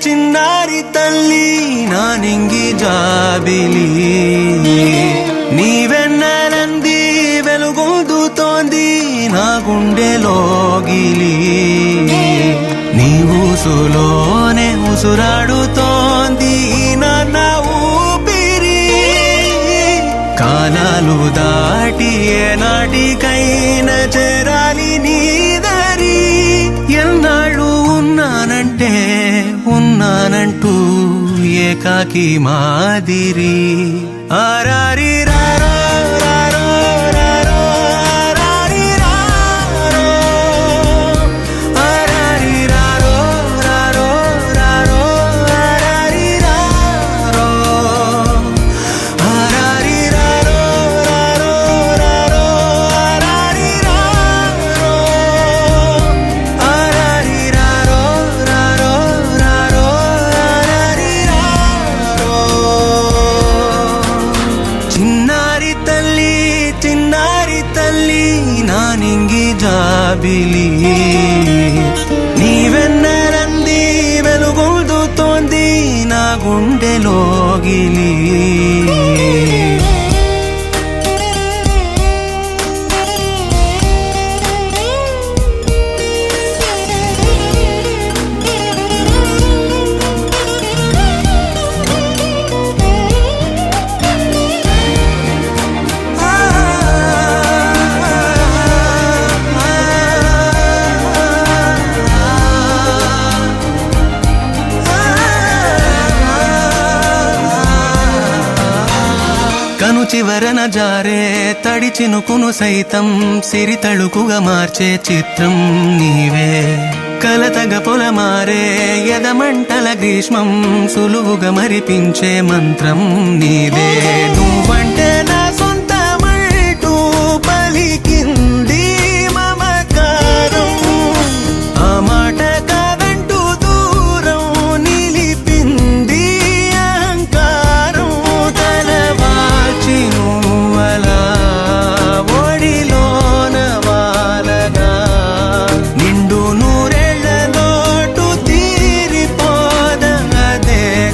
చిన్నారి తల్లి నానింగి జాబిలి నీవెన్నెలంది వెలుగొందుతోంది నా గుండెలోగిలి నీ ఊసులోనే ఉసురాడుతోంది నాన్న ఊపిరి కాలాలు దాటి ఏనాటికైనా చేరాలి నీ దరి ఎన్నాళ్ళు ఉన్నానంటూ ఏకాకి మాదిరి ఆరారి రారో రారో రారో ఆరారి రారో ఆరారి రారో రారో రారో ఆరారి రారో ఆరారి రారో రారో రారో ఆరారి రారో ఆరారి రారో రారో రారో ఆరారి రారో చిన్నారి తల్లి నానింగి జాబిలి నీవెన్నెలంది వెలుగొందుతోంది నా గుండెలోగిలి కను చివరన జారే తడి చినుకును సైతం సిరి తళుకుగా మార్చే చిత్రం నీవే కలతగ పొలమారే ఎదమంటల గ్రీష్మం సులువుగా మరిపించే మంత్రం నీదే నువ్వంటే నా సొంతమంటూ పలికింది మమకారం ఆ మాట కాదంటూ దూరం నిలిపింది అహంకారం తలవాల్చి నువ్వలా ఒడిలోన వాలగా నిండు నూరేళ్ల లోటు తీరిపోదదే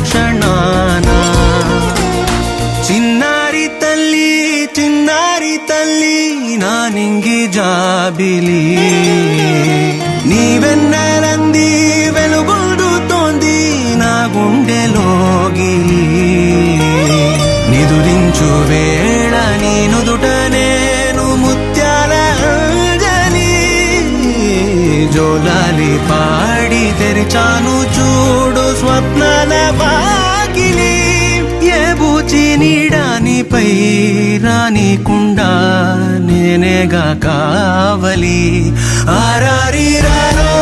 క్షణాన చిన్నారి తల్లి నానింగి జాబిలి నీవెన్నెలంది వెలుగొందుతోంది నా గుండెలోగిలి నిదురించు వేళ నీ నుదుట నేను ముత్యాల అంజలి జోలాలి పాడి తెరిచాను చూడు స్వప్నాల వాకిలి ఏ బూచి నీడానిపై రానికుండా నేనేగా కావలి ఆరారి రారో